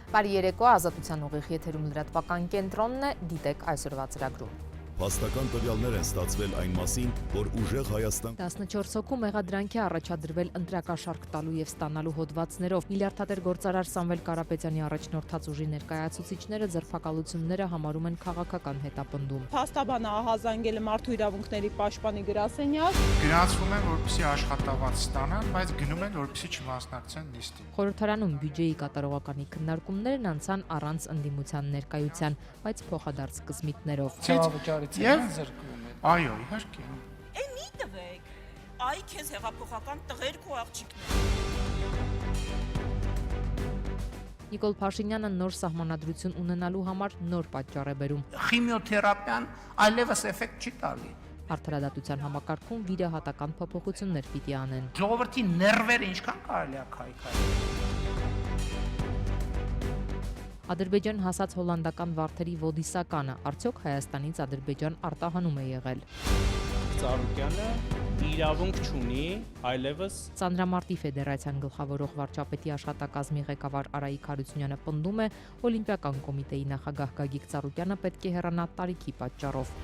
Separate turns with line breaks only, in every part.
Բարի երեկո, Ազատության ուղիղ եթերում լրատվական կենտրոնն է, դիտեք այսօրվա ծրագրում։
Փաստական տվյալներ են ստացվել այն մասին, որ ուժեղ Հայաստան
14 հոգու մեղադրանքի առաջադրվել ընտրակաշարք տալու եւ ստանալու հոդվածներով միլիարդատեր գործարար Սամվել Կարապետյանի առաջնորդած ուժի ներկայացուցիչները ձերբակալությունները համարում են քաղաքական հետապնդում։
Փաստաբանը ահազանգել է մարդու իրավունքների պաշտպանի գրասենյակ։
Գրանցվում են, որպեսզի աշխատավարձ ստանան, բայց գնում են, որպեսզի չմասնակցեն նիստին։
Խորհրդարանում բյուջեի կատարողականի քննարկումներն անցան առանց ընդդիմության ներկայության, բայց փոխադարձ կզմիթներով։
Այո, իհարկե։
Մի տվեք, այ քեզ հեղափոխական տղերք ու աղջիկներ։
Նիկոլ Փաշինյանը նոր սահմանադրություն ունենալու համար նոր պատճառ է բերում։
Քիմիոթերապիան այլևս էֆեկտ չի տալի։
Արդարադատության համակարգում վիրահատական փոփոխություններ պիտի անեն։
Ժողովրդի ներվերը ինչքան կարելի է քայքայել։
Ադրբեջան հասած հոլանդական վարդերի ոդիսականը, արդյոք Հայաստանից Ադրբեջան արտահանում է եղել։
Ծառուկյանը իրավունք չունի այլևս։
Ծանրամարտի ֆեդերացիան գլխավորող վարչապետի աշխատակազմի ղեկավար Արայիկ Հարությունյանը պնդում է, Օլիմպիական կոմիտեի նախագահ Գագիկ Ծառուկյանը պետք է հեռանա տարիքի պատճառով։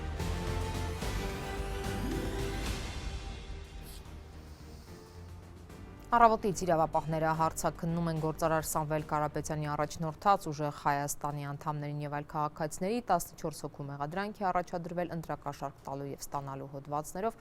Առավոտից իրավապահները հարցաքննում են գործարար Սամվել Կարապետյանի առաջնորդած ուժեղ Հայաստանի անդամներին եւ այլ քաղաքացիների 14 հոգու մեղադրանքի առաջադրվել ընտրակաշարք տալու եւ ստանալու հոդվածներով,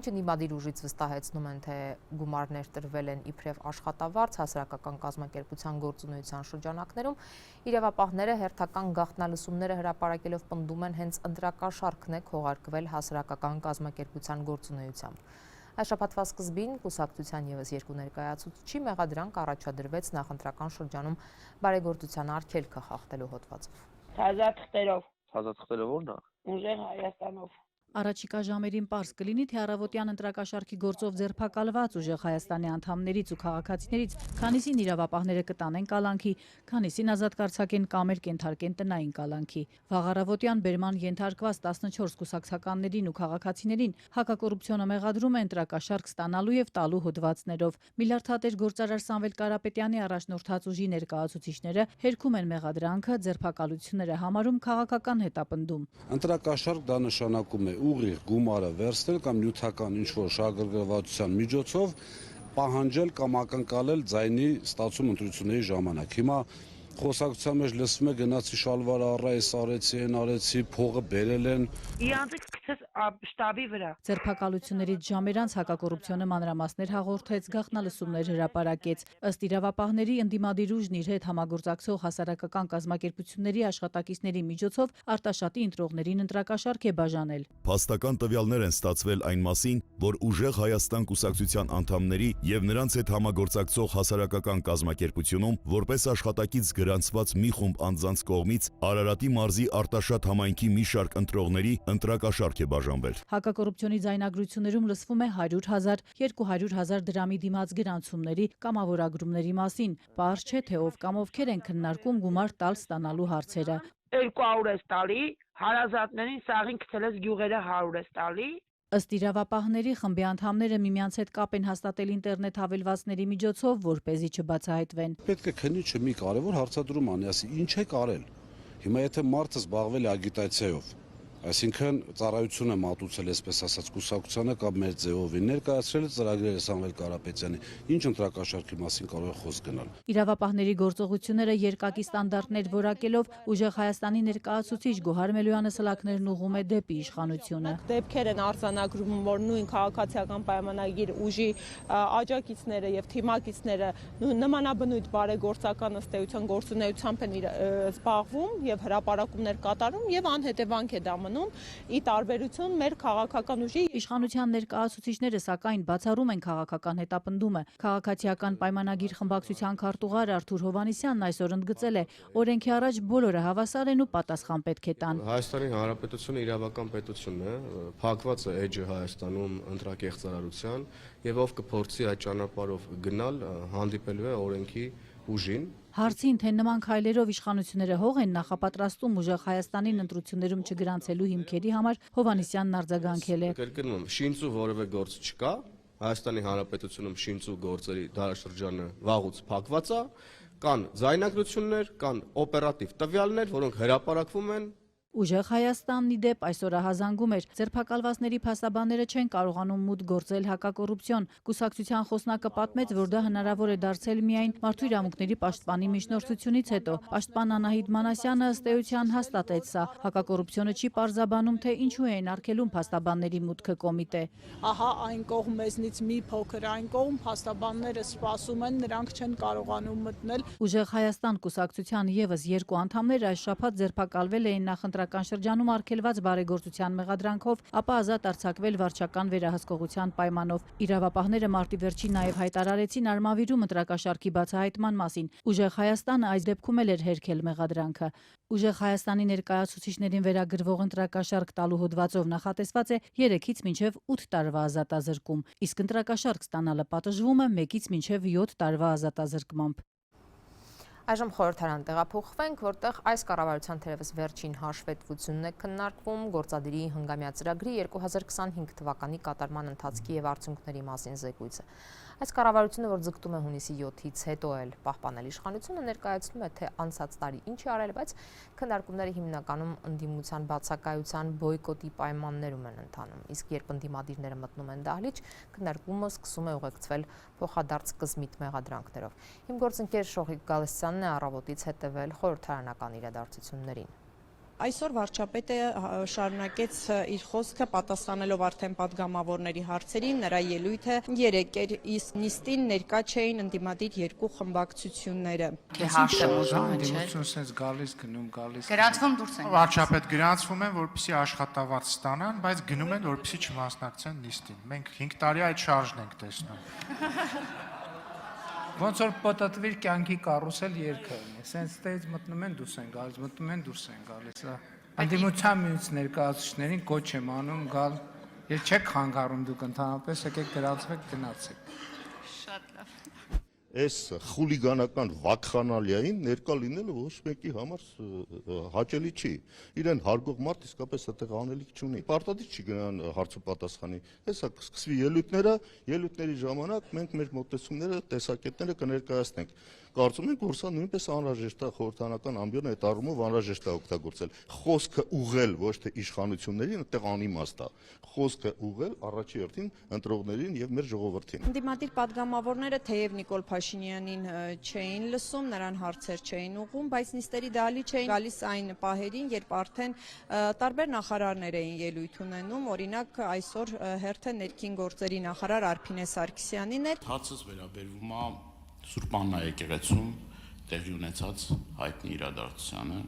ինչը դիմադիր ուժից վստահեցնում են, թե գումարներ տրվել են իբրև աշխատավարձ հասարակական կազմակերպության գործունեության շրջանակներում, իրավապահները հերթական գաղտնալսումները հրապարակելով պնդում են հենց ընտրակաշարքն է քողարկվել հասարակական կազմակերպության գործունեությամբ։ Այս շաբաթվա սկզբին կուսակցության ևս երկու ներկայացուցչի մեղադրանք առաջադրվեց նախընտրական շրջանում բարեգործության արգելքը խախտելու հոդվածով։
Ազատ խտերով։
Ազատ խտերը ո՞րն է։
Ուժեղ Հայաստանով։
Առաջիկա ժամերին պարզ կլինի, թե առավոտյան ընտրակաշարքի գործով ձերբակալված ուժեղ Հայաստանի անդամներից ու քաղաքացիներից քանիսին իրավապահները կտանեն կալանքի, քանիսին ազատ կարձակեն կամ էլ կենթարկեն տնային կալանքի։ Վաղ առավոտյան բերման ենթարկված 14 կուսակցականներին ու քաղաքացիներին հակակոռուպցիոնը մեղադրում է ընտրակաշարք ստանալու եւ տալու հոդվածներով։ Միլիարդատեր գործարար Սամվել Կարապետյանի առաջնորդած ուժի ներկայացուցիչները հերքում են մեղադրանքը, ձերբակալությունները համարում քաղաքական հետապնդում։
Ընտրակաշարք դա նշանակում է ուղիղ գումարը վերցնել կամ նյութական ինչ-որ շահագրգռվածության միջոցով պահանջել կամ ակնկալել ձայնի ստացում ընտրությունների ժամանակ։ Հիմա խոսակցության մեջ լսվում է գնացի շալվարը առայս արեցի, այն արեցի, փողը բերել են։
Իրանցից գցեց շտաբի վրա։
Ձերբակալություններից ժամեր անց հակակոռուպցիոնը մանրամասներ հաղորդեց, գաղտնալսումներ հրապարակեց։ Ըստ իրավապահների ընդդիմադիր ուժն իր հետ համագործակցող հասարակական կազմակերպությունների աշխատակիցների միջոցով Արտաշատի ընտրողներին ընտրակաշարք է բաժանել։
Փաստական տվյալներ են ստացվել այն մասին, որ ուժեղ Հայաստան կուսակցության անդամների եւ նրանց հետ համագործակցող հասարակական կազմակերպությունում որպես աշխատակից գրանցված մի խումբ անձանց կողմից Արարատի մարզի Արտաշատ համայնքի մի շարք ընտրողների ընտրակաշարք է բաժանվել։
Հակակոռուպցիոնի ձայնագրություններում լսվում է 100,000, 200,000 դրամի դիմաց գրանցումների կամավորագրումների մասին։ Պարզ չէ, թե ով կամ ովքեր են քննարկում գումար տալ ստանալու հարցերը։
200 ես տալի, հարազատներին սաղին գցել ես գյուղերը 100 ես տալի։
Ըստ իրավապահների խմբի անդամները միմյանց հետ կապ են հաստատել ինտերնետ հավելվածների միջոցով, որպեսզի չբացահայտվեն։
Պետք է քնի մի կարևոր հարցադրում անի, ասի ինչ է կարել։ Հիմա եթե մարդը զբաղվել է ագիտացիայով, այսինքն ծառայություն է մատուցել, այսպես ասած, կուսակցությանը կամ մեր ձևովին, ներկայացրել է ծրագրերը Սամվել Կարապետյանի, ինչ ընտրակաշարքի մասին կարող է խոսք գնալ։
Իրավապահների գործողությունները երկակի ստանդարտներ որակելով ուժեղ Հայաստանի ներկայացուցիչ Գոհար Մելոյանը սլաքներն ուղղում է դեպի իշխանությունը։
Դեպքեր են արձանագրում, որ նույն քաղաքացիական պայմանագիր ուժի աջակիցները եւ թիմակիցները նմանաբնույթ բարեգործական ըստ էության գործունեությամբ են զբաղվում եւ հրապարակումներ կատարում եւ անհետևանք է դա մնում։ Ի տարբերություն մեր քաղաքական ուժի
իշխանության ներկայացուցիչները սակայն բացառում են քաղաքական հետապնդումը։ Քաղաքացիական պայմանագիր խմբակցության քարտուղար Արթուր Հովհաննիսյանն այսօր ընդգծել է, օրենքի առաջ բոլորը հավասար են ու պատասխան պետք է տան։
Հայաստանի Հանրապետությունը իրավական պետություն է, փակված է էջը Հայաստանում ընտրակեղծարարության եւ ով կփորձի այդ ճանապարհով գնալ, հանդիպելու է օրենքի ուժին։
Հարցին, թե նման քայլերով իշխանությունները հող են նախապատրաստում ուժեղ Հայաստանին ընտրություններում չգրանցելու հիմքերի համար, Հովհաննիսյանն արձագանքել է։
Կրկնում եմ, շինծու որևէ գործ չկա, Հայաստանի Հանրապետությունում շինծու գործերի դարաշրջանը վաղուց փակված է, Կան ձայնագրություններ, կան օպերատիվ տվյալներ, որոնք հրապարակվում են։
Ուժեղ Հայաստանն ի դեպ այսօր ահազանգում էր, ձերբակալվածների փաստաբանները չեն կարողանում մուտք գործել հակակոռուպցիոն։ Կուսակցության խոսնակը պատմեց, որ դա հնարավոր է դարձել միայն մարդու իրավունքների պաշտպանի միջնորդությունից հետո։ Պաշտպան Անահիտ Մանասյանը ըստ էության հաստատեց սա։ Հակակոռուպցիոնը չի պարզաբանում, թե ինչու են արգելում փաստաբանների մուտքը կոմիտե։
Ահա այն կողմ մեզնից մի փոքր այն կողմ փաստաբանները սպասում են, նրանք չեն կարողանում մտնել։
Ուժեղ Հայաստան կուսակցության եւս 2 անդամներ այս շաբաթ ձերբակալվել էին նախընտրական շրջանում արգելված բարեգործության մեղադրանքով, ապա ազատ արձակվել վարչական վերահսկողության պայմանով։ Իրավապահները մարտի վերջին նաև հայտարարեցին Արմավիրում ընտրակաշարքի բացահայտման մասին։ Ուժեղ Հայաստանը այս դեպքում էլ էր հերքել մեղադրանքը։ Ուժեղ Հայաստանի ներկայացուցիչներին վերագրվող ընտրակաշարք տալու հոդվածով նախատեսված է 3-ից մինչև 8 տարվա ազատազրկում, իսկ ընտրակաշարք ստանալը պատժվում է 1-ից մինչև 7 տարվա ազատազրկմամբ։
Այժմ խորհրդարան տեղափոխվենք, որտեղ այս կառավարության թերևս վերջին հաշվետվությունն է քննարկվում գործադիրի հնգամյա ծրագրի 2025 թվականի կատարման ընթացքի եւ արդյունքների մասին զեկույցը։ Այս կառավարությունը, որ ձգտում է հունիսի 7-ից հետո էլ պահպանել իշխանությունը, ներկայացնում է, թե անցած տարի ինչ է արել, բայց քննարկումները հիմնականում ընդդիմության բացակայության բոյկոտի պայմաններում են ընթանում։ Իսկ երբ ընդդիմադիրները մտնում են դահլիճ, քննարկումը սկսում է ուղեկցվել փոխադարձ կզմիտ մեղադրանքներով։ Իմ գործընկեր Շողիկ Գալստյանն է առավոտից հետևել խորհրդարանական իրադարձություններին։
Այսօր վարչապետը շարունակեց իր խոսքը պատասխանելով արդեն падգամավորների հարցերին, նրա ելույթը 3 էր, իսկ նիստին ներկա չէին ընդդիմադիր 2 խմբակցությունները։
Ընդդիմություն sense գալիս գալիս։
Գրանցվում դուրս են։
Վարչապետ գրանցվում են, որպեսզի աշխատավարձ ստանան, բայց գնում են, որպեսզի չմասնակցեն նիստին։ Մենք 5 տարի այդ շարժն ենք տեսնում։
Ոնց որ պատտվիր կյանքի կարուսել երկը, sense ստեից մտնում են դուրս են գալիս, մտնում են դուրս են գալիս։ Ընդդիմության միուց ներկայացուցիչներին կոչ եմ անում գալ, եւ չեք խանգարում դուք ընդհանրապես եկեք գրանցվեք գնացեք։
Շատ լավ։
Այս խուլիգանական վակխանալիային ներկա լինելը ոչ մեկի համար հաճելի չի։ Իրեն հարգող մարդ իսկապես այդտեղ անելիք չունի։ Պարտադիր չի գնան հարցու պատասխանի։ Հեսա սկսվի ելույթների ժամանակ մենք մեր մոտեցումները, տեսակետները կներկայացնենք։ Կարծում ենք, որ սա նույնպես անհրաժեշտ է խորհրդարանական ամբիոն այդ առումով անհրաժեշտ է օգտագործել։ Խոսքը ուղղել ոչ թե իշխանություններին, այդտեղ անիմաստ է։ Խոսքը ուղղել առաջի հերթին ընտրողներին եւ մեր ժողովրդին։
Ընդդիմադիր падգամավորները թեև Նիկոլ Փաշինյանին չէին լսում, նրան հարցեր չէին ուղղում, բայց նիստերի դահլիճ չէին գալիս այն պահերին, երբ արդեն տարբեր նախարարներ էին ելույթ ունենում, օրինակ այսօր հերթը ներքին գործերի նախարար Արփինե Սարգսյանին էր։
Հարցս վերաբերվում է Սուրբ Աննա եկեղեցում տեղի ունեցած հայտնի իրադարձությանը։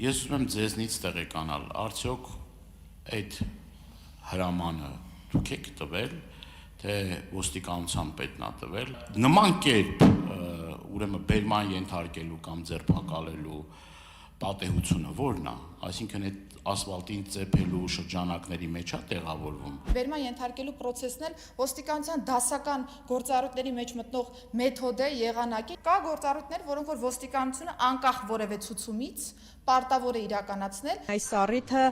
Ես ուզում եմ ձեզնից տեղեկանալ, արդյոք այդ հրամանը դուք եք տվել, թե ոստիկանության պետն է տվել։ Նման կերպ ուրեմն բերման ենթարկելու կամ ձերբակալելու պատեհությունը ո՞րն է, այսինքն այդ ասֆալտին ծեփելու շրջանակների մեջ է տեղավորվում։
Բերման ենթարկելու process-ն էլ ոստիկանության դասական գործառույթների մեջ մտնող մեթոդ է, եղանակ է։ Կա գործառույթներ, որոնք որ ոստիկանությունը անկախ որևէ ցուցումից պարտավոր է իրականացնել։
Այս առիթը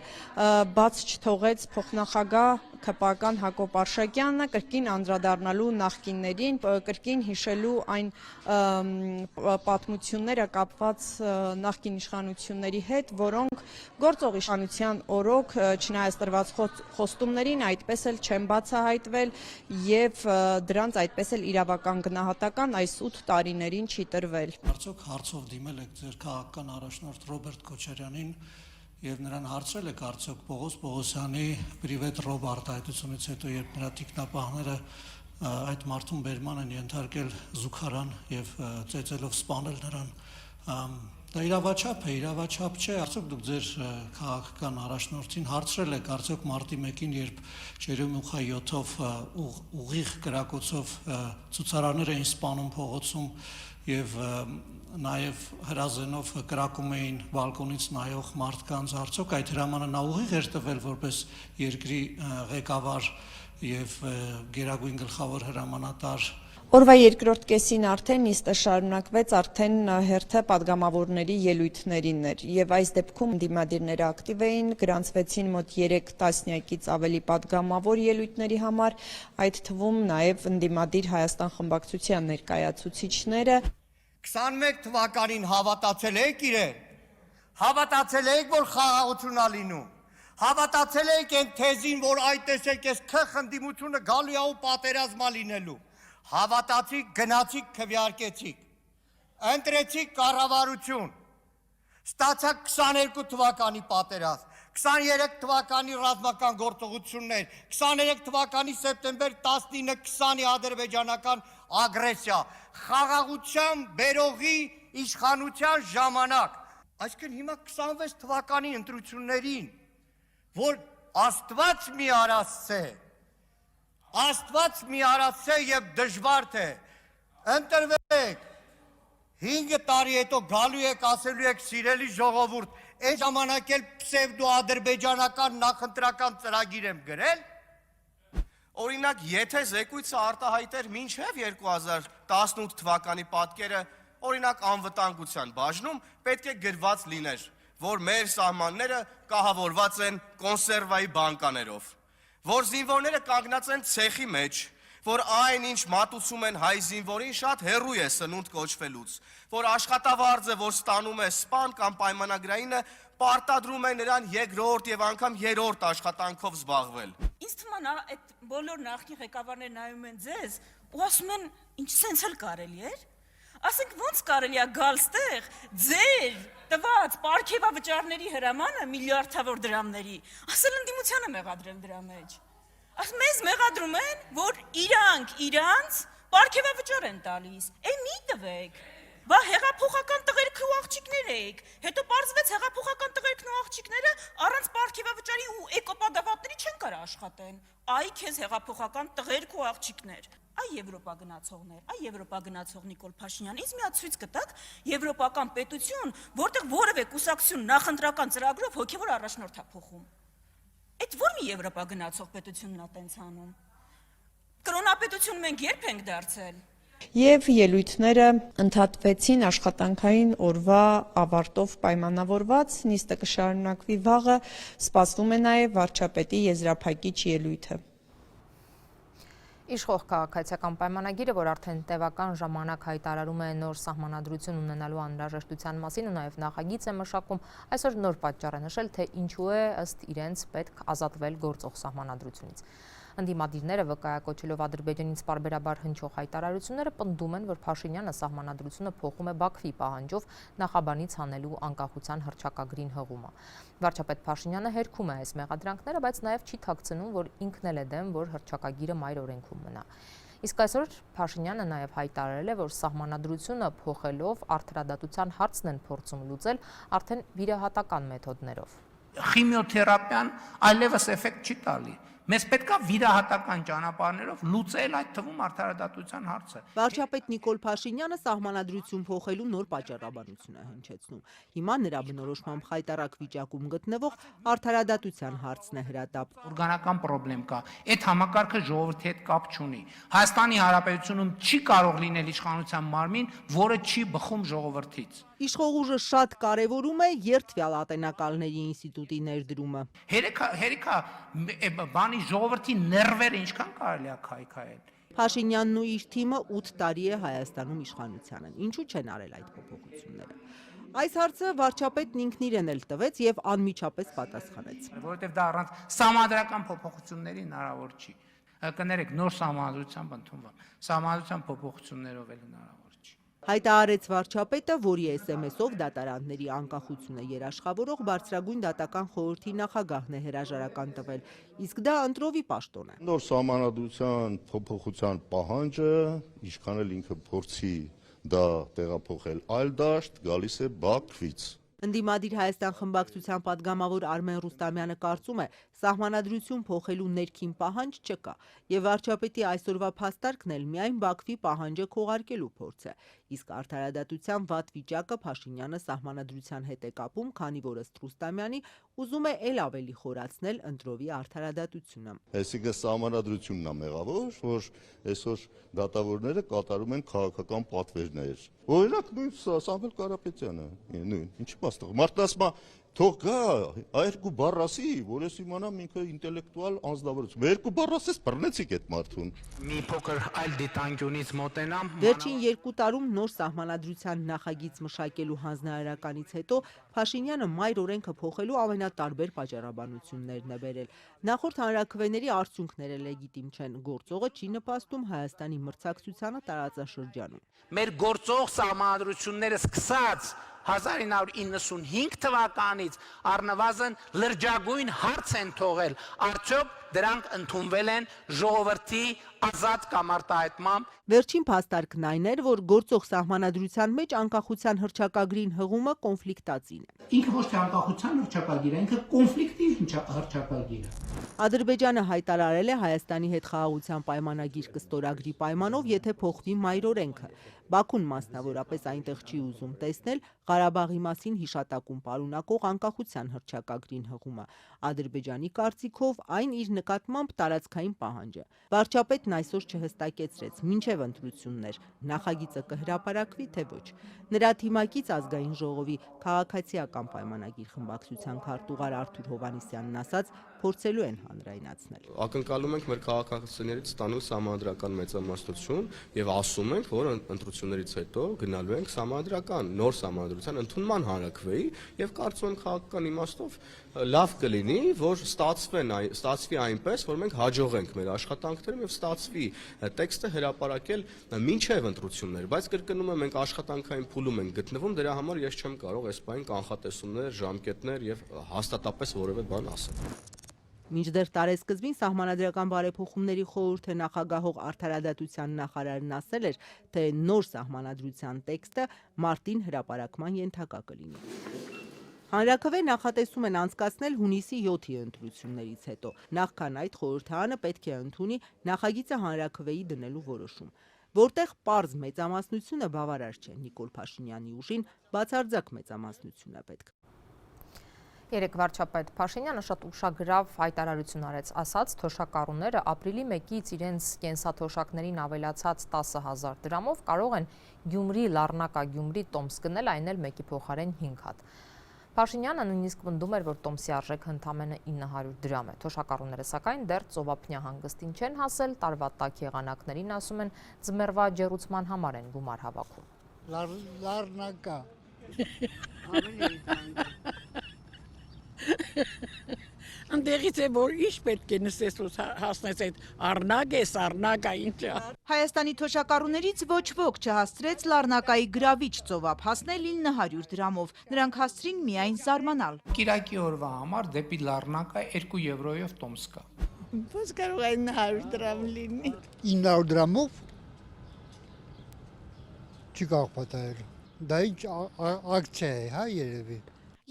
բաց չթողեց փոխնախագահ քպական Հակոբ Արշակյանը կրկին անդրադառնալու նախկիններին, կրկին հիշելու այն պատմությունները կապված նախկին իշխանությունների հետ, որոնք գործող իշխանության օրոք չնայած տրված խոստումներին այդպես էլ չեն բացահայտվել եւ դրանց այդպես էլ իրավական գնահատական այս 8 տարիներին չի տրվել։
Արդյոք հարցով դիմել եք ձեր քաղաքական առաջնորդ Ռոբերտ Քոչարյանին եւ նրան հարցրել եք արդյոք Պողոս Պողոսյանի պրիվետ ռոբ արտահայտությունից հետո, երբ նրա տիկնապահները այդ մարդուն բերման են ենթարկել զուգարան եւ ծեծելով սպանել նրան, դա իրավաչափ է, իրավաչափ չէ, արդյոք դուք ձեր քաղաքական առաջնորդին հարցրել եք արդյոք մարտի 1-ին, երբ Չերեմուխա 7-ով ուղիղ կրակոցով ցուցարարներ էին սպանում փողոցում եւ նաև հրազենով կրակում էին բալկոնից նայող մարդկանց, արդյոք այդ հրամանը նա ուղիղ էր տվել որպես երկրի ղեկավար եւ գերագույն գլխավոր հրամանատար։
Օրվա երկրորդ կեսին արդեն նիստը շարունակվեց, արդեն հերթը падգամավորների ելույթներին էր եւ այս դեպքում ընդդիմադիրները ակտիվ էին, գրանցվեցին մոտ 3 տասնյակից ավելի падգամավոր ելույթների համար, այդ թվում նաեւ ընդդիմադիր Հայաստան խմբակցության ներկայացուցիչները։
21 թվականին հավատացել եք իրեն, հավատացել եք, որ խաղաղություն ա լինում, հավատացել եք այն թեզին, որ այդ տեսեք ես քխնդիմությունը գալու է ու պատերազմա լինելու, հավատացիք, գնացիք, քվեարկեցիք, ընտրեցիք կառավարություն, ստացաք 22 թվականի պատերազմ, 23 թվականի ռազմական գործողություններ, 23 թվականի սեպտեմբեր 19-20-ի ադրբեջանական ագրեսիա, խաղաղության բերողի իշխանության ժամանակ, այսինքն հիմա 26 թվականի ընտրություններին, որ Աստված մի արասցե եւ դժվար թե ընտրվեք 5 տարի հետո գալու եք ասելու եք սիրելի ժողովուրդ, այն ժամանակ էլ պսևդո ադրբեջանական նախընտրական ծրագիր եմ գրել։
Օրինակ, եթե զեկույցը արտահայտեր մինչև 2018 թվականի պատկերը, օրինակ անվտանգության բաժնում պետք է գրված լիներ, որ մեր սահմանները կահավորված են կոնսերվայի բանկաներով, որ զինվորները կանգնած են ցեխի մեջ, որ այն ինչ մատուցում են հայ զինվորին շատ հեռու է սնունդ կոչվելուց, որ աշխատավարձը, որ ստանում է սպան կամ պայմանագրայինը, պարտադրում է նրան երկրորդ եւ անգամ երրորդ աշխատանքով զբաղվել։
Ինձ թվում է այդ բոլոր նախկին ղեկավարները նայում են ձեզ ու ասում են, ինչ սենց էլ կարելի էր։ Ասենք ոնց կարելի է գալ ստեղ ձեր տված պարգևավճարների հրամանը միլիարդավոր դրամների, ասել ընդդիմությանը մեղադրել դրա մեջ։ Մեզ մեղադրում են, որ իրանց պարգևավճար են տալիս, մի տվեք, բա հեղափոխական տղերք ու աղջիկներ եք, հետո պարզվեց հեղափոխական տղերքն ու աղջիկները առանց պարգևավճարի ու էկոպադավատների չեն կարող աշխատեն, այ քեզ հեղափոխական տղերք ու աղջիկներ, այ Եվրոպա գնացող Նիկոլ Փաշինյան, ինձ մի հատ ցույց կտաք եվրոպական պետություն, որտեղ որևէ կուսակցություն նախընտրական ծրագրով հոգևոր առաջնորդ է փոխում։ Այդ ո՞ր մի Եվրոպա գնացող պետությունն է տենց անում։ Կրոնապետություն մենք երբ ենք դարձել։
Եվ ելույթները ընդհատվեցին աշխատանքային օրվա ավարտով պայմանավորված, նիստը կշարունակվի վաղը, սպասվում է նաև վարչապետի եզրափակիչ ելույթը։
Իշխող քաղաքացիական պայմանագիրը, որ արդեն տևական ժամանակ հայտարարում է նոր սահմանադրություն ունենալու անհրաժեշտության մասին ու նաև նախագիծ է մշակում, այսօր նոր պատճառ է նշել, թե ինչու է ըստ իրենց պետք ազատվել գործող սահմանադրությունից։ Ընդդիմադիրները վկայակոչելով Ադրբեջանից պարբերաբար հնչող հայտարարությունները պնդում են, որ Փաշինյանը սահմանադրությունը փոխում է Բաքվի պահանջով նախաբանից հանելու անկախության հռչակագրին հղումը։ Վարչապետ Փաշինյանը հերքում է այս մեղադրանքները, բայց նաև չի թաքցնում, որ ինքն էլ է դեմ, որ հռչակագիրը մայր օրենքում մնա։ Իսկ այսօր Փաշինյանը նաև հայտարարել է, որ սահմանադրությունը փոխելով արդարադատության հարցն են փորձում լուծել արդեն վիրահատական մեթոդներով։
Քիմիոթերապիան այլևս էֆեկտ չի տալի։ Մեզ պետք է վիրահատական ճանապարհներով լուծել այդ թվում արդարադատության հարցը։
Վարչապետ Նիկոլ Փաշինյանը սահմանադրություն փոխելու նոր պատճառաբանություն է հնչեցնում։ Հիմա նրա բնորոշմամբ խայտառակ վիճակում գտնվող արդարադատության հարցն է հրատապ։
Օրգանական պրոբլեմ կա։ Այդ համակարգը ժողովրդի հետ կապ չունի։ Հայաստանի Հանրապետությունում չի կարող լինել իշխանության մարմին, որը չի բխում ժողովրդից։
Իշխող ուժը շատ կարևորում է երթվյալ ատենակալների ինստիտուտի ներդրումը։
Հերիքա բանի ժողովրդի ներվերը ինչքան կարելի է քայքայել։
Փաշինյանն ու իր թիմը 8 տարի է Հայաստանում իշխանության են։ Ինչու չեն արել այդ փոփոխությունները։ Այս հարցը վարչապետն ինքն իրեն էլ տվեց եւ անմիջապես պատասխանեց։
Որովհետեւ դա առանց սահմանադրական փոփոխությունների հնարավոր չի։ Կներեք, նոր սահմանադրությամբ ընդունվում։ Սահմանադրության փոփոխություններով էլ հնարավոր չի։
Հայտարարեց վարչապետը, որի SMS-ով դատարանների անկախությունը երաշխավորող բարձրագույն դատական խորհրդի նախագահն է հրաժարական տվել, իսկ դա ընտրովի պաշտոն է։
Նոր սահմանադրության փոփոխության պահանջը, ինչքան էլ ինքը փորձի դա տեղափոխել այլ դաշտ, գալիս է Բաքվից։
Ընդդիմադիր Հայաստան խմբակցության պատգամավոր Արմեն Ռուստամյանը կարծում է, սահմանադրություն փոխելու ներքին պահանջ չկա, եւ վարչապետի այսօրվա փաստարկն էլ միայն Բաքվի պահանջը քողարկելու փորձ է, իսկ արդարադատության վատ վիճակը Փաշինյանը սահմանադրության հետ է կապում, քանի որ ըստ Ռուստամյանի ուզում է ել ավելի խորացնել ընտրովի արդարադատությունը։
Այսինքն սահմանադրությունն է մեղավոր, որ այսօր դատավորները կատարում են քաղաքական պատվերներ։ Օրինակ նույն Սամվել Կարապետյանը, նույն, ինչի՞ աստղ։ Մարդն ասում է, թող գա, երկու բառ ասի, որ ես իմանամ ինքը ինտելեկտուալ անձնավորություն։ Երկու բառ ասես բռնեցիք այդ մարդուն։
Մի փոքր այլ դիտանկյունից մոտենամ։
Վերջին 2 տարում նոր սահմանադրության նախագիծ մշակելու հանձնարարականից հետո Փաշինյանը մայր օրենքը փոխելու ամենատարբեր պատճառաբանություններն է բերել։ Նախորդ հանրաքվեների արդյունքները լեգիտիմ չեն, գործողը չի նպաստում Հայաստանի մրցակցությանը տարածաշրջանում։
Մեր գործող սահմանադրությունները սկսած 1995 թվականից առնվազն լրջագույն հարց են թողել, արդյոք դրանք ընդունվել են ժողովրդի ազատ կամ արտահայտմամբ։
Վերջին փաստարկն այն էր, որ գործող սահմանադրության մեջ անկախության հռչակագրին հղումը կոնֆլիկտածին է։
Ինքը ոչ թե անկախության հռչակագիր է, ինքը կոնֆլիկտի հռչակագիր է։
Ադրբեջանը հայտարարել է Հայաստանի հետ խաղաղության պայմանագիր կստորագրի պայմանով, եթե փոխվի մայր օրենքը։ Բաքուն մասնավորապես այնտեղ չի ուզում տեսնել Ղարաբաղի մասին հիշատակում պարունակող անկախության հռչակագրին հղումը։ Ադրբեջանի կարծիքով այն իր նկատմամբ տարածքային պահանջ է։ Վարչապետն այսօր չհստակեցրեց մինչև ընտրություններ նախագիծը կհրապարակվի թե ոչ։ Նրա թիմակից ազգային ժողովի քաղաքացիական պայմանագիր խմբակցության քարտուղար Արթուր Հովհաննիսյանն ասաց, փորձելու են հանրայնացնել։
Ակնկալում ենք մեր քաղաքացիներից ստանալ սահմանադրական մեծամասնություն եւ ասում ենք, որ ընտրություններից հետո գնալու ենք սահմանադրական նոր սահմանադրության ընդունման հանրաքվեի եւ կարծում եմ քաղաքական իմաստով լավ կլինի, որ ստացվի այնպես, որ մենք հաջողենք մեր աշխատանքներում եւ ստացվի տեքստը հրապարակել մինչեւ ընտրություններ, բայց կրկնում եմ, մենք աշխատանքային փուլում ենք գտնվում, դրա համար ես չեմ կարող այս բան կանխատեսումներ, ժամկետներ եւ հաստատապես որևէ բան ասել։
Մինչդեռ տարեսկզբին սահմանադրական բարեփոխումների խորհուրդը նախագահող արդարադատության նախարարն ասել էր, թե նոր սահմանադրության տեքստը մարտին հրապարակման ենթակա կլինի։ Հանրաքվե նախատեսում են անցկացնել հունիսի 7-ի ընտրություններից հետո։ Նախքան այդ խորհրդարանը պետք է ընդունի նախագիծը հանրաքվեի դնելու որոշում։ Որտեղ պարզ մեծամասնությունը բավարար չէ, Նիկոլ Փաշինյանի ուժին բացարձակ մեծամասնություն է պետք։
Երեկ վարչապետ Փաշինյանը շատ ուշագրավ հայտարարություն արեց, ասաց, թոշակառուները ապրիլի 1-ից իրենց կենսաթոշակներին ավելացած 10,000 դրամով կարող են Գյումրի, Լառնակա, Գյումրի տոմս գնել, այն էլ մեկի փոխարեն 5 հատ։ Փաշինյանը նույնիսկ պնդում էր, որ տոմսի արժեքը ընդամենը 900 դրամ է։ Թոշակառուները սակայն դեռ ծովափնյա հանգստին չեն հասել, տարվա տաք եղանակներին ասում են ձմեռվա ջեռուցման համար են գումար հավաքում։
Լառնակա Անդեղից է, որ ինչ պետք է նստես ու հասնես այդ առնակ է, սառնակա ինչ է։
Հայաստանի թոշակառուներից ոչ ոք չհասցրեց Լառնակայի գրավիչ ծովափ հասնել 900 դրամով։ Նրանք հասցրին միայն զարմանալ։
Կիրակի օրվա համար դեպի Լառնակա 2 եվրոյով տոմս կա։
Ոնց կարող է 900 դրամ լինի։
900 դրամով չի կարող պատահել։ Դա ինչ ակցիա է, հա, երևի։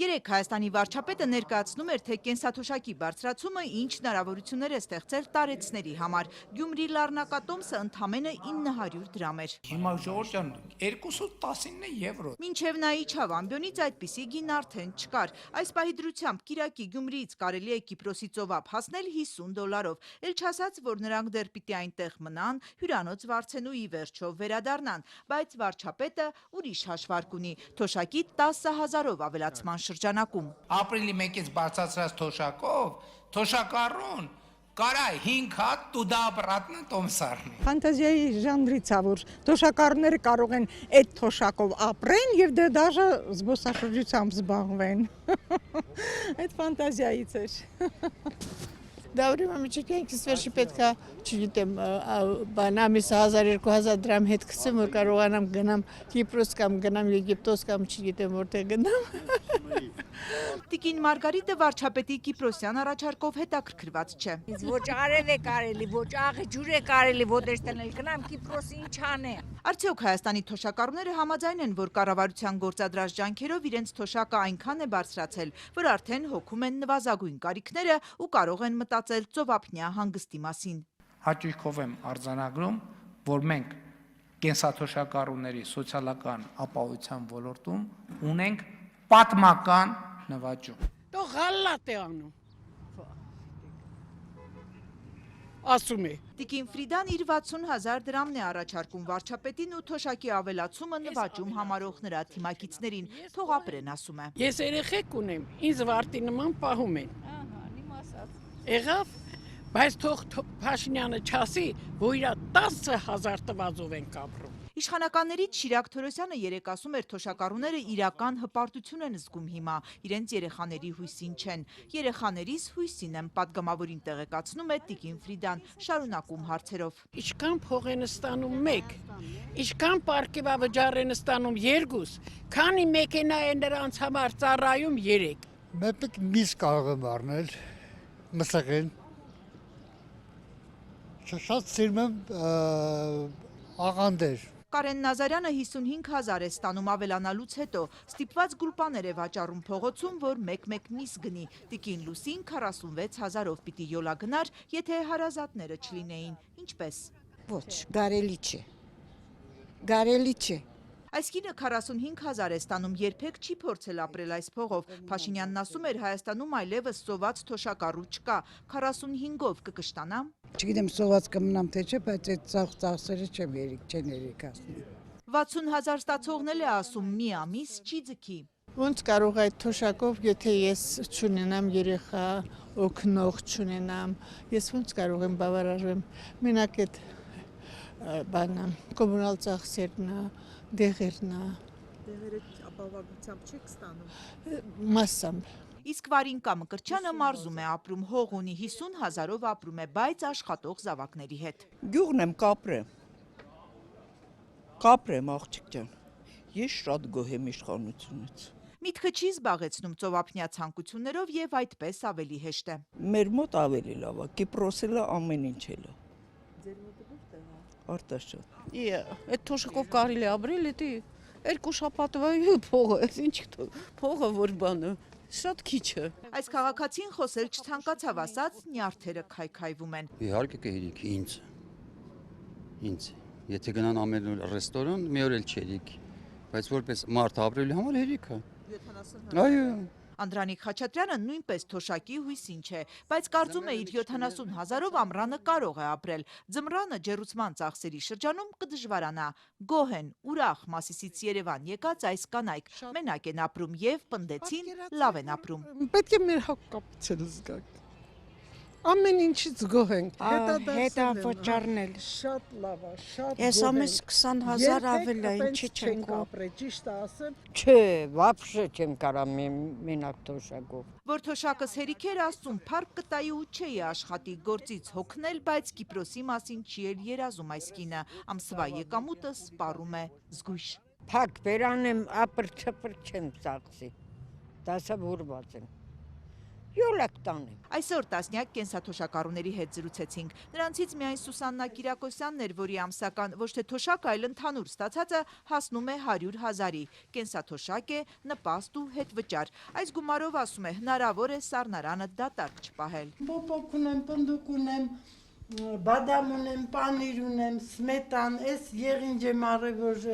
Երեկ Հայաստանի վարչապետը ներկայացնում էր, թե կենսաթոշակի բարձրացումը ինչ հնարավորություններ է ստեղծել տարեցների համար։ Գյումրի Լառնակա տոմսը ընդամենը 900 դրամ էր։
Հիմա Ժողովուրդ ջան, 219 եվրո։
Մինչև նա իջավ ամբյոնից այդպիսի գին արդեն չկար։ Այս պահի դրությամբ Կիրակի Գյումրիից կարելի է Կիպրոսի ծովափ հասնել $50, էլ չասած, որ նրանք դեռ պիտի այնտեղ մնան, հյուրանոց վարձեն ու ի վերջո վերադառնան, բայց վարչապետը ուրիշ հաշվարկ ունի, թոշակի 10,000-ով ավելացման շրջանակում։
Ապրիլի 1-ից բարձրացրած թոշակով, թոշակառուն կարա 5 հատ տուդա ապրատնը տոմս առնի։
Ֆանտազիայի ժանրից է, որ թոշակառուները կարող են այդ թոշակով ապրեն եւ դե դաժե զբոսաշրջությամբ զբաղվեն։ Այդ ֆանտազիայից էր։ Դա ուրեմն միջակայքից վերջի պետքա, չգիտեմ, բան ամիս 1000-2000 դրամ հետ գցեմ, որ կարողանամ գնամ Կիպրոս կամ գնամ Եգիպտոս կամ չգիտեմ որտեղ գնամ։
Տիկին Մարգարիտը վարչապետի Կիպրոսյան առաջարկով հետաքրքրված չէ։
Ինձ ոչ արև է կարելի, ոչ աղի ջուր է կարելի, ոտեր տնել գնամ Կիպրոսի ինչ անե։
Արդյոք Հայաստանի թոշակառուները համաձայն են, որ կառավարության գործադրած ջանքերով իրենց թոշակը այնքան է բարձրացել, որ արդեն հոգում են նվազագույն կարիքները ու կարող են մտածել ծովափնյա հանգստի մասին։
Հաճույքով եմ արձանագրում, որ մենք կենսաթոշակառուների սոցիալական ապահովության ոլորտում ունենք պատմական նվաճում։
Դու գալատ է անում։
ասում է։
Տիկին Ֆրիդան իր 60,000 դրամն է առաջարկում վարչապետին ու թոշակի ավելացումը նվաճում համարող նրա թիմակիցներին, թող ապրեն, ասում է։
Ես երեխեք ունեմ, ինձ վարտի նման պահում են։ Եղավ, բայց թող Փաշինյանը չասի, որ իրա 10,000 տվածով են կապրում։
Իշխանականներից Շիրակ Թորոսյանը երեկ ասում էր թոշակառուները իրական հպարտություն են զգում հիմա, իրենց երեխաների հույսին չեն։ Երեխաներիս հույսին եմ, պատգամավորին տեղեկացնում է տիկին Ֆրիդան, շարունակում հարցերով։
Ինչքան փող են ստանում 1, ինչքան պարգևավճար են ստանում 2, քանի մեքենա է նրանց համար ծառայում 3։
Մեկ միս կարող եմ առնել, մսեղեն։ Շատ սիրում եմ աղանդեր։
Կարեն Նազարյանը 55,000 է ստանում ավելանալուց հետո, ստիպված գուլպաներ է վաճառում փողոցում, որ մեկ միս գնի։ Տիկին Լուսին 46,000-ով պիտի յոլա գնար, եթե հարազատները չլինեին, ինչպես։
Ոչ, գարելի չէ։ Գարելի չէ։
Այս կինը 45,000 է ստանում, երբեք չի փորձել ապրել այս փողով։ Փաշինյանն ասում էր Հայաստանում այլևս սոված թոշակառու չկա, 45-ով կկշտանա։
Չգիտեմ սոված կմնամ թե չէ, բայց այդ ծախսերը չեմ չեն երիկացնի։
60,000 ստացողն էլ է ասում մի ամիս չի ձգի։
Ոնց կարող այդ թոշակով, եթե ես չունենամ երեխա, օգնող չունենամ, ես ոնց կարող եմ բավարարեմ։ Մենակ այդ բանը, կոմունալ ծախսերն է, դեղերն է։
Դեղերը ապահովագրությամբ չեք ստանում։
Մասամբ։
Իսկ Վարինկա Մկրտչյանը մարզում է ապրում, հող ունի 50,000-ով ապրում է, բայց աշխատող զավակների հետ։
Գյուղն եմ կապրեմ աղջիկ ջան, ես շատ գոհ եմ իշխանությունից։
Միտքը չի զբաղեցնում ծովափնյա ցանկություններով եւ այդպես ավելի հեշտ է։
Մեր մոտ ավելի լավ է, Կիպրոսելը ամեն ինչ էլ է։
Ձեր մոտը որտեղ է։
Արտաշատ։
Այդ թոշակով կարելի ապրել, դա 2 շաբաթվա փողը, ինչ փողը որ բանը։ Շատ քիչ է։
Այս քաղաքացին խոսել չցանկացավ, ասաց նյարդերը քայքայվում են։
Իհարկե կհերիք ինձ։ Եթե գնան ամեն ռեստորան, մի օր էլ չերիք, բայց որպես մարդ ապրելու համար հերիք է։
70,000։
Այո։
Անդրանիկ Խաչատրյանը նույնպես թոշակի հույսին չէ, բայց կարծում է իր 70,000-ով ամռանը կարող է ապրել։ Ձմռանը ջերուցման ծախսերի շրջանում կդժվարանա։ Գոհ են, ուրախ Մասիսից Երևան եկած այս կանայք մենակ են ապրում եւ պնդեցին լավ են ապրում։
Պետք է մեր հակապցել զգաք։ Ամեն ինչից գոհ ենք։
Հետավճարնել։
Շատ լավ է, շատ։
Ես ամես 20,000 ավել է, ինչի չեմ
ապրել, ճիշտ ասեմ։
Չէ, вообще չեմ կարա մենակ թոշակով։
Որ թոշակս հերիք էր ասում, փառք կտայի ու չէի աշխատի գործից հոգնել, բայց Կիպրոսի մասին չի էլ երազում այս կինը։ Ամսվա եկամուտը սպառում է զգույշ։
Փակ վերանեմ, ապր-չպր չեմ ծախսի։ Դասավորված եմ։ Յոլակ տանեմ։
Այսօր տասնյակ կենսաթոշակառուների հետ զրուցեցինք։ Նրանցից միայն Սուսաննա Կիրակոսյանն էր, որի ամսական ոչ թե թոշակ, այլ ընդհանուր ստացածը հասնում է 100,000-ի։ Կենսաթոշակ է, նպաստ ու հետվճար։ Այս գումարով, ասում է, հնարավոր է սառնարանը դատարկ չպահել։
Պոպոկ ունեմ, պնդուկ ունեմ, բադամ ունեմ, պանիր ունեմ, սմետան, ես եղինջ եմ առել, որ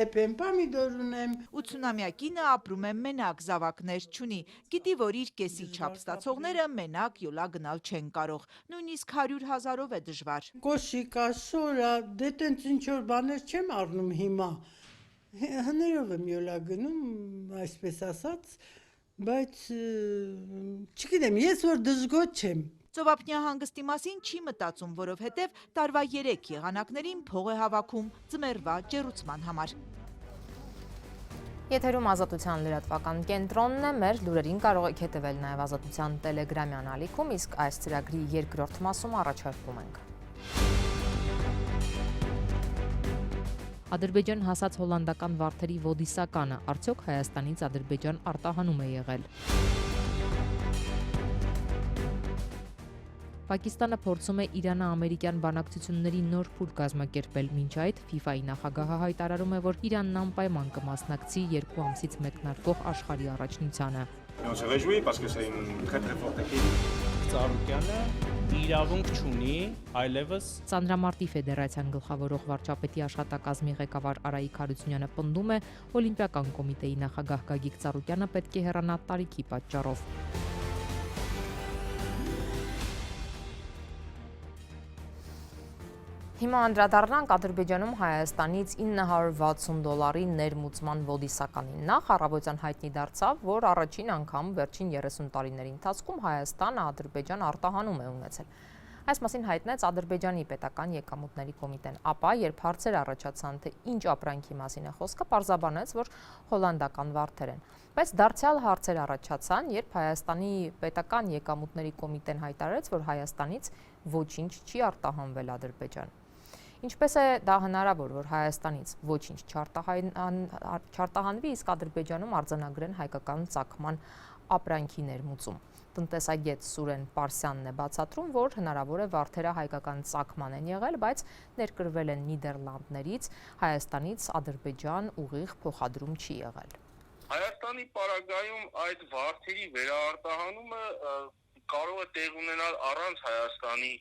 էպեմ, պամիդոր ունեմ։
80-ամյա կինը ապրում է մենակ, զավակներ չունի։ Գիտի, որ իր կեսի չափ ստացողները մենակ յոլա գնալ չեն կարող։ Նույնիսկ 100,000-ով է դժվար։
Կոշիկա, շորա, դե տենց ինչ-որ բաներ չեմ առնում հիմա։ Հներով եմ յոլա գնում, այսպես ասած, բայց չգիտեմ, ես որ դժգոհ չեմ։
Ծովափնյա հանգստի մասին չի մտածում, որովհետև տարվա 3 եղանակներին փող է հավաքում ձմեռվա ջերուցման համար։
Եթերում Ազատության լրատվական կենտրոնն է, մեր լուրերին կարող եք հետևել նաև Ազատության տելեգրամյան ալիքում, իսկ այս ծրագրի երկրորդ մասում առաջարկում ենք։ Ադրբեջան հասած հոլանդական վարդերի ոդիսականը, արդյոք Հայաստանից Ադրբեջան արտահանում է եղել։ Պակիստանը փորձում է Իրանը-ամերիկյան բանակցությունների նոր փուլ կազմակերպել, մինչ այդ FIFA-ի նախագահը հայտարարում է, որ Իրանն անպայման կմասնակցի 2 ամսից մեկնարկող աշխարհի առաջնությանը։
Ծառուկյանը իրավունք չունի այլևս
Ծանրամարտի ֆեդերացիան գլխավորող վարչապետի աշխատակազմի ղեկավար Արայիկ Հարությունյանը պնդում է, Օլիմպիական կոմիտեի նախագահ Գագիկ Ծառուկյանը պետք է հեռանա տարիքի պատճառով։ Հիմա անդրադառնանք Ադրբեջանում Հայաստանից $960 ներմուծման ոդիսականին։ Նախ առավոտյան հայտնի դարձավ, որ առաջին անգամ վերջին 30 տարիների ընթացքում Հայաստանը Ադրբեջան արտահանում է ունեցել։ Այս մասին հայտնեց Ադրբեջանի պետական եկամուտների կոմիտեն, ապա երբ հարցեր առաջացան, թե ինչ ապրանքի մասին է խոսքը, պարզաբանեց, որ հոլանդական վարդեր են։ Բայց դարձյալ հարցեր առաջացան, երբ Հայաստանի պետական եկամուտների կոմիտեն հայտարարեց, որ Հայաստանից ոչինչ չի արտահանվել Ադրբեջան։ Ինչպես է դա հնարավոր, որ Հայաստանից ոչինչ չարտահանվի, իսկ Ադրբեջանում արձանագրեն հայկական ծագման ապրանքի ներմուծում։ Տնտեսագետ Սուրեն Պարսյանն է բացատրում, որ հնարավոր է վարդերը հայկական ծագման են եղել, բայց ներկրվել են Նիդերլանդներից, Հայաստանից Ադրբեջան ուղիղ փոխադրում չի եղել։
Հայաստանի պարագայում այդ վարդերի վերաարտահանումը կարող է տեղ ունենալ առանց Հայաստանի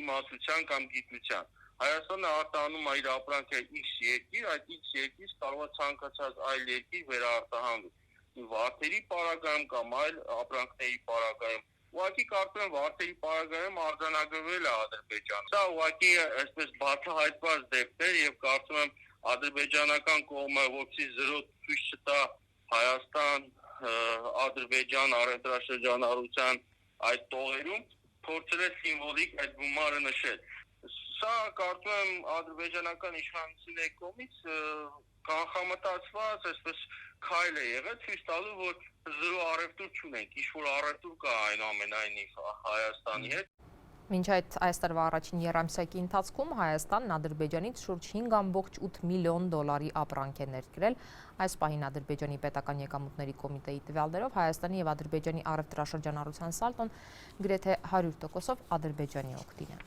իմացության կամ գիտության։ Հայաստանը արտահանում է իր ապրանքը X երկիր, այդ X երկիրից կարող է ցանկացած այլ երկիր վերաարտահանել։ Վարդերի պարագայում կամ այլ ապրանքների պարագայում ուղղակի կարծում եմ վարդերի պարագայում արձանագրվել է Ադրբեջան։ Սա ուղղակի այսպես բացահայտված դեպքեր եւ կարծում եմ ադրբեջանական կողմը որպեսզի զրո ցույց չտա Հայաստան, Ադրբեջան առևտրաշրջանառության այդ տողերում փորձել է սիմվոլիկ այդ գումարը նշել։ Սա կարծում եմ ադրբեջանական իշխանությունների կողմից կանխամտածված այսպես քայլ է եղել ցույց տալու, որ զրո առևտուր չունենք, ինչ-որ առևտուր կա այնուամենայնիվ Հայաստանի հետ։
Մինչ այս տարվա առաջին եռամսյակի ընթացքում Հայաստանն Ադրբեջանից շուրջ $5.8 միլիոն ապրանք է ներկրել։ Այս պահին Ադրբեջանի պետական եկամուտների կոմիտեի տվյալներով Հայաստանի եւ Ադրբեջանի առևտրաշրջանառության սալդոն գրեթե 100%-ով Ադրբեջանի օգտին է։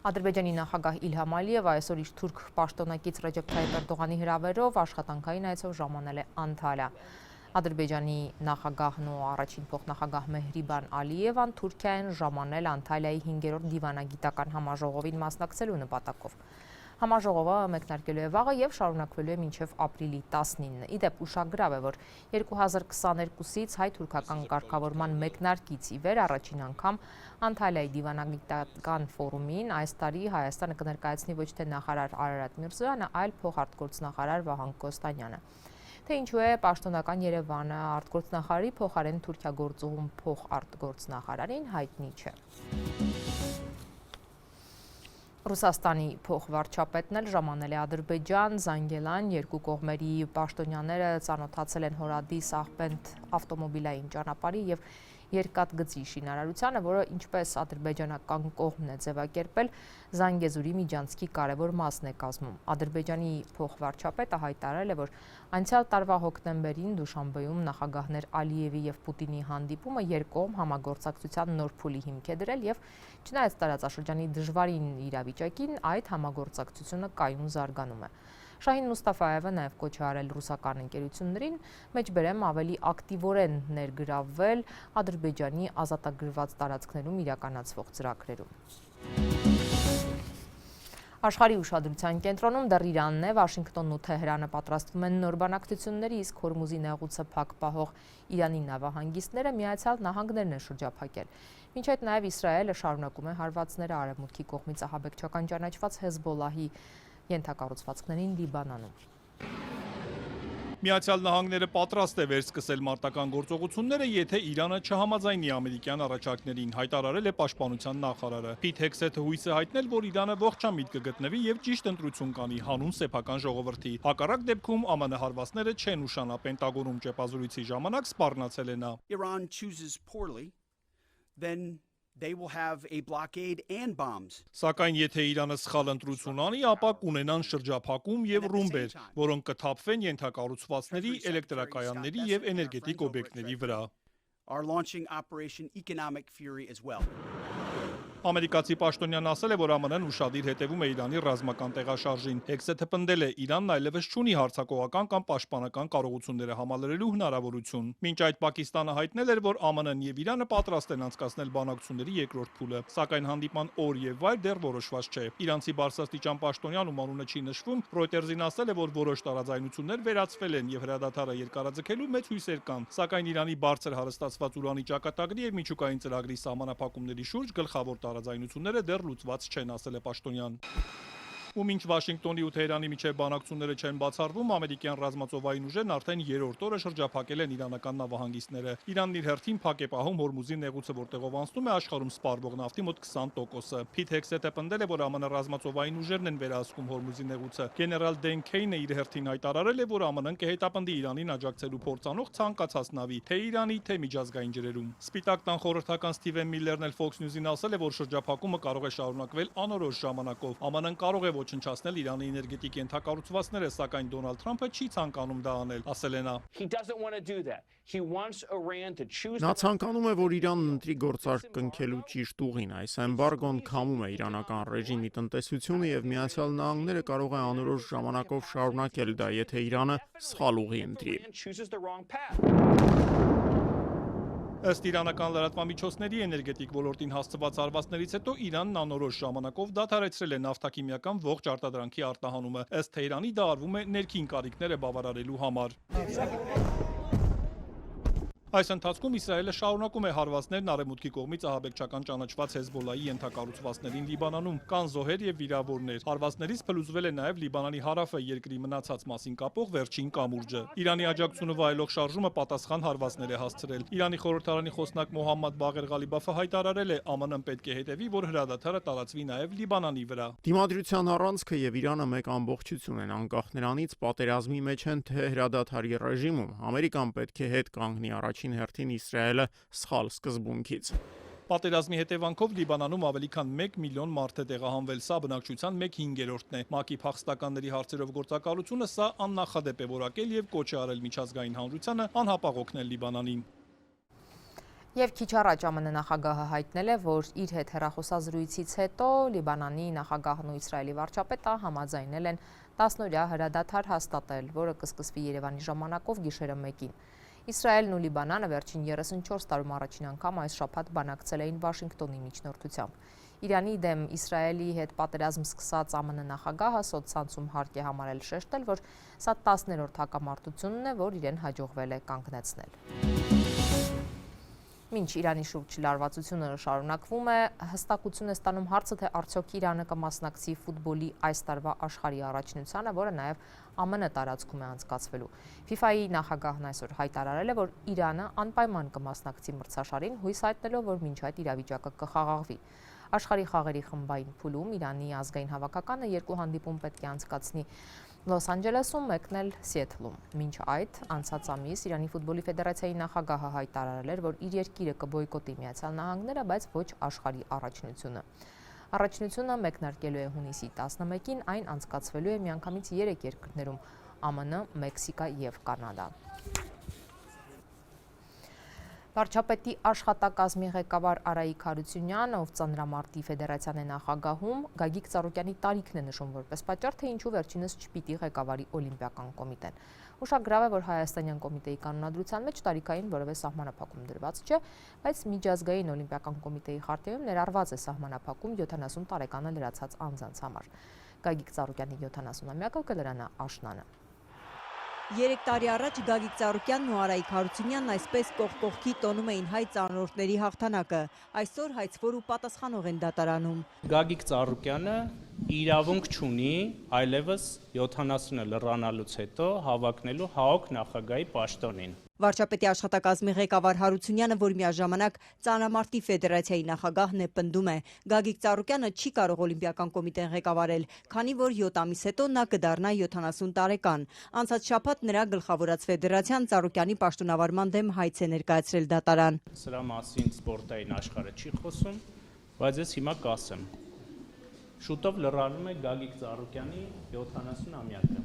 Ադրբեջանի նախագահ Իլհամ Ալիևը այսօր իր թուրք պաշտոնակից Ռեջեփ Թայիփ Էրդողանի հրավերով աշխատանքային այցով ժամանել է Անտալիա։ Ադրբեջանի նախագահն ու առաջին փոխնախագահ Մեհրիբան Ալիևան Թուրքիա են ժամանել Անտալիայի 5-րդ դիվանագիտական համաժողովին մասնակցելու նպատակով։ Համաժողովը մեկնարկելու է վաղը եւ շարունակվելու է մինչեւ ապրիլի 19-ը։ Իդեպ ուշագրավ է, որ 2022-ից հայ-թուրքական կարգավորման մեկնարկից ի վեր առաջին անգամ Անտալիայի դիվանագիտական ֆորումին այս տարի Հայաստանը կներկայացնի ոչ թե նախարար Արարատ Միրզոյանը, այլ փոխարտգործնախարար Վահան Կոստանյանը։ Թե ինչու է պաշտոնական Երևանը արտգործնախարարի փոխարեն Թուրքիա գործողում փոխարտգործնախարարին հայտնի չէ։ Ռուսաստանի փոխվարչապետն էլ ժամանել է Ադրբեջան, Զանգելան, երկու կողմերի պաշտոնյաները ծանոթացել են Հորադիս Աղբենդ ավտոմոբիլային ճանապարհի եւ երկաթգծի շինարարությանը, որը ինչպես ադրբեջանական կողմն է ձևակերպել, Զանգեզուրի միջանցքի կարևոր մասն է կազմում։ Ադրբեջանի փոխվարչապետը հայտարարել է, որ անցյալ տարվա հոկտեմբերին Դուշանբեում նախագահներ Ալիևի եւ Պուտինի հանդիպումը երկկողմ համագործակցության նոր փուլի հիմք է դրել եւ չնայած տարածաշրջանի դժվարին իրավիճակին, այդ համագործակցությունը կայուն զարգանում է։ Շահին Մուստաֆայևը նաև կոչ է արել ռուսական ընկերություններին մեջբերեմ ավելի ակտիվորեն ներգրավվել Ադրբեջանի ազատագրված տարածքներում իրականացվող ծրագրերում։ Աշխարհի ուշադրության կենտրոնում դեռ Իրանն է, Վաշինգտոնն ու Թեհրանը պատրաստվում են նոր բանակցությունների, իսկ Հորմուզի նեղուցը փակ պահող Իրանի նավահանգիստները Միացյալ Նահանգներն են շրջափակել։ Մինչ այդ նաև Իսրայելը շարունակում է հարվածները արևմուտքի կողմից ահաբեկչական ճանաչված Հեզբոլահի ենթակառուցվածքներին Լիբանանում։
Միացյալ Նահանգները պատրաստ է վերսկսել մարտական գործողությունները, եթե Իրանը չհամաձայնի ամերիկյան առաջարկներին, հայտարարել է պաշտպանության նախարարը։ Փիթ Հեքսեթը հույս է հայտնել, որ Իրանը ողջամիտ կգտնվի եւ ճիշտ ընտրություն կանի հանուն սեփական ժողովրդի։ Հակառակ դեպքում ԱՄՆ հարվածները չեն ուշանա, Պենտագոնում ճեպազրույցի ժամանակ սպառնացել է նա։
Iran chooses poorly, then they will have a blockade and bombs.
Սակայն եթե Իրանը սխալ ընտրություն անի, ապա կունենան շրջափակում եւ ռումբեր, որոնք կթափվեն ենթակառուցվածքների, էլեկտրակայանների եւ էներգետիկ օբյեկտների վրա։
Are launching Operation Economic Fury as well.
Ամերիկացի պաշտոնյան ասել է, որ ԱՄՆ-ն ուշադիր հետևում է Իրանի ռազմական տեղաշարժին։ Հեքսեթը պնդել է, Իրանն այլևս չունի հարձակողական կամ պաշտպանական կարողությունները համալրելու հնարավորություն։ Մինչ այդ Պակիստանը հայտնել էր, որ ԱՄՆ-ն եւ Իրանը պատրաստ են անցկացնել բանակցությունների երկրորդ փուլը, սակայն հանդիպման օր եւ վայր դեռ որոշված չէ։ Իրանցի բարձրաստիճան պաշտոնյան, ում անունը չի նշվում, Reuters-ին ասել է, որ որոշ տարաձայնություններ վերացվել են եւ հրադադարը երկարաձգելու մեծ հույսեր կան, սակայն Իրանի բարձր հարստացված ուրանի ճակատագրի եւ միջուկային ծրագրի սահմանափակումների շուրջ գլխավոր տարաձայնությունները դեռ լուծված չեն, ասել է պաշտոնյան։ Ու մինչ Վաշինգտոնի ու Թեհրանի միջև բանակցությունները չեն բացառվում, ամերիկյան ռազմածովային ուժերն արդեն երրորդ օրը շրջափակել են իրանական նավահանգիստները։ Իրանն իր հերթին փակ է պահում Հորմուզի նեղուցը, որտեղով անցնում է աշխարհում սպառվող նավթի մոտ 20%-ը։ Փիթ Հեքսեթը պնդել է, որ ԱՄՆ ռազմածովային ուժերն են վերահսկում Հորմուզի նեղուցը։ Գեներալ Դեն Քեյնը իր հերթին հայտարարել է, որ ԱՄՆ-ն կհետապնդի Իրանին աջակցելու փորձանող ցանկացած նավի, թե Իրանի, թե միջազգային ջրերում։ Սպիտակ տան խորհրդական Սթիվեն Միլլերն էլ Fox News-ին ասել է, որ շրջափակումը կարող է շարունակվել անորոշ ժամանակով։ ԱՄՆ-ն կարող է ոչնչացնել Իրանի էներգետիկ ենթակառուցվածքները, սակայն Դոնալդ Թրամփը չի ցանկանում դա անել, ասել է նա։
Նա ցանկանում է, որ Իրանն ընտրի գործարք կնքելու ճիշտ ուղին։ Այս էմբարգոն քամում է իրանական ռեժիմի տնտեսությունը եւ Միացյալ Նահանգները կարող է անորոշ ժամանակով շարունակել դա, եթե Իրանը սխալ ուղի ընտրի։
Ըստ իրանական լրատվամիջոցների էներգետիկ ոլորտին հասցված հարվածներից հետո Իրանն անորոշ ժամանակով դադարեցրել է նավթաքիմիական ողջ արտադրանքի արտահանումը։ Ըստ Թեհրանի դա արվում է ներքին կարիքները բավարարելու համար։ Այս ընթացքում Իսրայելը շարունակում է հարվածներն արևմուտքի կողմից ահաբեկչական ճանաչված Հեզբոլայի ենթակառուցվածքներին Լիբանանում, կան զոհեր եւ վիրավորներ։ Հարվածներից փլուզվել է նաեւ Լիբանանի հարավը երկրի մնացած մասին կապող վերջին կամուրջը։ Իրանի աջակցությունը վայելող շարժումը պատասխան հարվածներ է հասցրել։ Իրանի խորհրդարանի խոսնակ Մոհամմադ Բաղեր Ղալիբաֆը հայտարարել է, ԱՄՆ-ն պետք է հետևի, որ հրադադարը տարածվի նաեւ Լիբանանի վրա։
Դիմադրության առանցքը եւ Իրանը մեկ ամբողջություն են, անկախ նրանից պատերազմի մեջ են թե հրադադարի ռեժիմում։ Ամերիկան պետք է հետ կանգնի առաջին հերթին Իսրայելը սխալ սկզբունքից։
Պատերազմի հետևանքով Լիբանանում ավելի քան 1 միլիոն մարդ է տեղահանվել, սա բնակչության 1/5-ն է։ ՄԱԿ-ի փախստականների հարցերով գործակալությունը սա աննախադեպ է որակել եւ կոչ է արել միջազգային հանրությանը անհապաղ օգնել Լիբանանին։
Եվ քիչ առաջ ԱՄՆ նախագահը հայտնել է, որ իր հետ հեռախոսազրույցից հետո Լիբանանի նախագահն ու Իսրայելի վարչապետը համաձայնել են 10-օրյա հրադադար հաստատել, որը կսկսվի Երևանի ժամանակով գիշերը 1-ին։ Իսրայելն ու Լիբանանը վերջին 34 տարում առաջին անգամ այս շաբաթ բանակցել էին Վաշինգտոնի միջնորդությամբ։ Իրանի դեմ Իսրայելի հետ պատերազմ սկսած ԱՄՆ նախագահը սոցցանցում հարկ է համարել շեշտել, որ սա 10-րդ հակամարտությունն է, որ իրեն հաջողվել է կանգնեցնել։ Մինչ Իրանի շուրջ լարվածությունը շարունակվում է, հստակություն է ստանում հարցը, թե արդյոք Իրանը կմասնակցի ֆուտբոլի այս տարվա աշխարհի առաջնությանը, որը նաև ԱՄՆ տարածքում է անցկացվելու։ FIFA-ի նախագահն այսօր հայտարարել է, որ Իրանը անպայման կմասնակցի մրցաշարին, հույս հայտնելով, որ մինչ այդ իրավիճակը կխաղաղվի։ Աշխարհի խաղերի խմբային փուլում Իրանի ազգային հավաքականը 2 հանդիպում պետք է անցկացնի Լոս Անջելեսում, մեկն էլ Սիեթլում։ Մինչ այդ, անցած ամիս Իրանի ֆուտբոլի ֆեդերացիայի նախագահը հայտարարել էր, որ իր երկիրը կբոյկոտի Միացյալ Նահանգները, բայց ոչ աշխարհի առաջնությունը։ Առաջնությունը մեկնարկելու է հունիսի 11-ին, այն անցկացվելու է միանգամից 3 երկրներում՝ ԱՄՆ, Մեքսիկա եւ Կանադա։ Վարչապետի աշխատակազմի ղեկավար Արայիկ Հարությունյանը, ով Ծանրամարտի ֆեդերացիան է նախագահում, Գագիկ Ծառուկյանի տարիքն է նշում որպես պատճառ, թե ինչու վերջինս չպիտի ղեկավարի Օլիմպիական կոմիտեն։ Ուշագրավ է, որ Հայաստանյան կոմիտեի կանոնադրության մեջ տարիքային որևէ սահմանափակում դրված չէ, բայց Միջազգային Օլիմպիական կոմիտեի խարտիայում ներառված է սահմանափակում 70 տարեկանը լրացած անձանց համար։ Գագիկ Ծառուկյանի 70-ամյակը կլրանա աշնանը։
3 տարի առաջ Գագիկ Ծառուկյանն ու Արայիկ Հարությունյանն այսպես կողք-կողքի տոնում էին հայ ծանրորդների հաղթանակը։ Այսօր հայցվոր ու պատասխանող են դատարանում։
Գագիկ Ծառուկյանը իրավունք չունի այլևս 70-ը լրանալուց հետո հավակնելու ՀԱՕԿ նախագահի պաշտոնին։
Վարչապետի աշխատակազմի ղեկավար Հարությունյանը, որ միաժամանակ Ծանրամարտի ֆեդերացիայի նախագահն է, պնդում է, Գագիկ Ծառուկյանը չի կարող Օլիմպիական կոմիտեն ղեկավարել, քանի որ 7 ամիս հետո նա կդառնա 70 տարեկան։ Անցած շաբաթ նրա գլխավորած ֆեդերացիան Ծառուկյանի պաշտոնավարման դեմ հայց է ներկայացրել դատարան։
Սրա մասին սպորտային աշխարհը չի խոսում, բայց ես հիմա կասեմ։ Շուտով լրանում է Գագիկ Ծառուկյանի 70-ամյակը։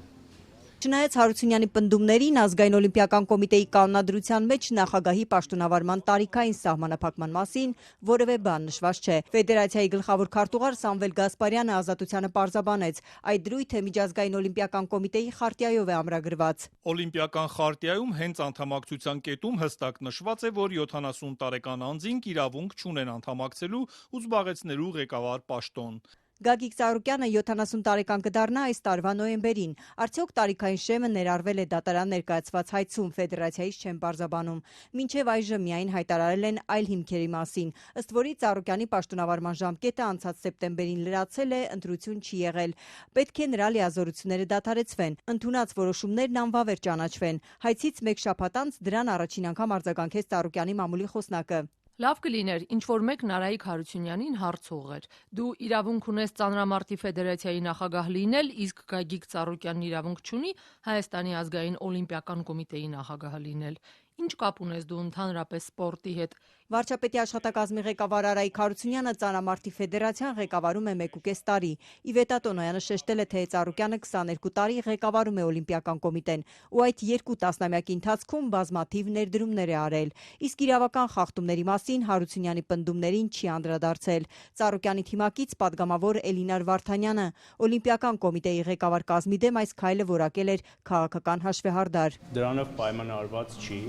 Չնայած Հարությունյանի պնդումներին, Ազգային Օլիմպիական կոմիտեի կանոնադրության մեջ նախագահի պաշտոնավարման տարիքային սահմանափակման մասին որևէ բան նշված չէ։ Ֆեդերացիայի գլխավոր քարտուղար Սամվել Գասպարյանը Ազատությանը պարզաբանեց, այդ դրույթը Միջազգային Օլիմպիական կոմիտեի խարտիայով է ամրագրված։
Օլիմպիական խարտիայում հենց անդամակցության կետում հստակ նշված է, որ 70 տարեկան անձինք իրավունք չունեն անդամակցելու ու զբաղեցնելու ղեկավար պաշտոն։
Գագիկ Ծառուկյանը 70 տարեկան կդառնա այս տարվա նոյեմբերին։ Արդյոք տարիքային շեմը ներառվել է դատարան ներկայացված հայցում, ֆեդերացիայից չեն պարզաբանում։ Մինչև այժմ միայն հայտարարել են այլ հիմքերի մասին, ըստ որի Ծառուկյանի պաշտոնավարման ժամկետը անցած սեպտեմբերին լրացել է, ընտրություն չի եղել։ Պետք է նրա լիազորությունները դադարեցվեն, ընդունած որոշումներն անվավեր ճանաչվեն։ Հայցից մեկ շաբաթ անց դրան առաջին անգամ արձագանքեց Ծառուկյանի մամուլի խոսնակը։
Լավ կլիներ, ինչ որ մեկ Նարայիկ Հարությունյանին հարց ուղղեր։ Դու իրավունք ունես Ծանրամարտի ֆեդերացիայի նախագահ լինել, իսկ Գագիկ Ծառուկյանն իրավունք չունի Հայաստանի ազգային օլիմպիական կոմիտեի նախագահ լինել։ Ինչ կապ ունես դու ընդհանրապես սպորտի հետ։
Վարչապետի աշխատակազմի ղեկավար Արայիկ Հարությունյանը Ծանրամարտի ֆեդերացիան ղեկավարում է 1.5 տարի։ Իվետա Տոնոյանը շեշտել է, թե Ծառուկյանը 22 տարի ղեկավարում է Օլիմպիական կոմիտեն ու այդ 2 տասնամյակի ընթացքում բազմաթիվ ներդրումներ է արել։ Իսկ իրավական խախտումների մասին Հարությունյանի պնդումներին չի անդրադարձել։ Ծառուկյանի թիմակից падգամավոր Էլինար Վարդանյանը Օլիմպիական կոմիտեի ղեկավար կազմի դեմ այս քայլը որակել էր քաղաքական հաշվեհարդար։
Դրանով պայմանավորված չի։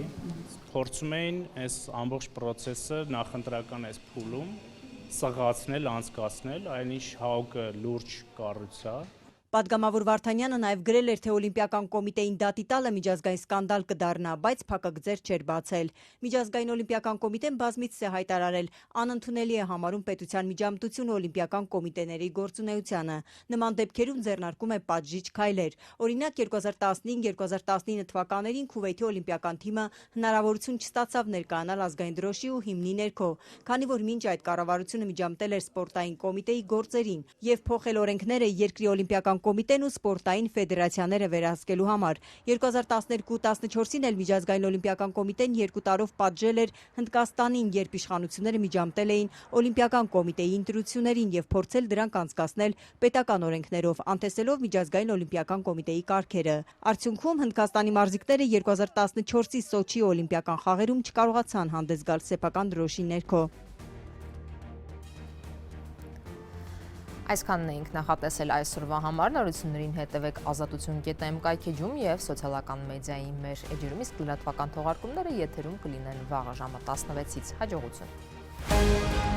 Փորձում էին այս ամբողջ process-ը նախընտրական այս փուլում սղացնել, անցկացնել, այնիշ ՀԱՕԿ-ը լուրջ կառույց է։
Պատգամավոր Վարդանյանը նաև գրել էր, թե Օլիմպիական կոմիտեին դատի տալը միջազգային սկանդալ կդառնա, բայց փակագծեր չէր բացել։ Միջազգային օլիմպիական կոմիտեն բազմիցս է հայտարարել, անընդունելի է համարում պետության միջամտությունը Օլիմպիական կոմիտեների գործունեությանը։ Նման դեպքերում ձեռնարկում է պատժիչ քայլեր։ Օրինակ 2015-2019 թվականներին Քուվեյթի օլիմպիական թիմը հնարավորություն չստացավ ներկայանալ ազգային դրոշի ու հիմնի ներքո, քանի որ մինչ այդ կառավարությունը միջամտել էր սպորտային կոմիտեի գործերին եւ փոխել օրենքները երկրի օլիմպիական կոմիտեն ու սպորտային ֆեդերացիաները վերահսկելու համար։ 2012-14-ին էլ միջազգային օլիմպիական կոմիտեն 2 տարով պատժել էր Հնդկաստանին, երբ իշխանությունները միջամտել էին օլիմպիական կոմիտեի ընտրություններին եւ փորձել դրանք անցկացնել պետական օրենքներով, անտեսելով միջազգային օլիմպիական կոմիտեի կարգերը։ Արդյունքում Հնդկաստանի մարզիկները 2014-ի Սոչի օլիմպիական խաղերում չկարողացան հանդես գալ սեփական դրոշի ներքո։
Այսքանն էինք նախատեսել այսօրվա համար, նորություններին հետևեք azatutun.am կայքեջում և սոցիալական մեդիայի մեր էջերում, իսկ լրատվական թողարկումները եթերում կլինեն վաղը ժամը 16-ից։ Հաջողություն։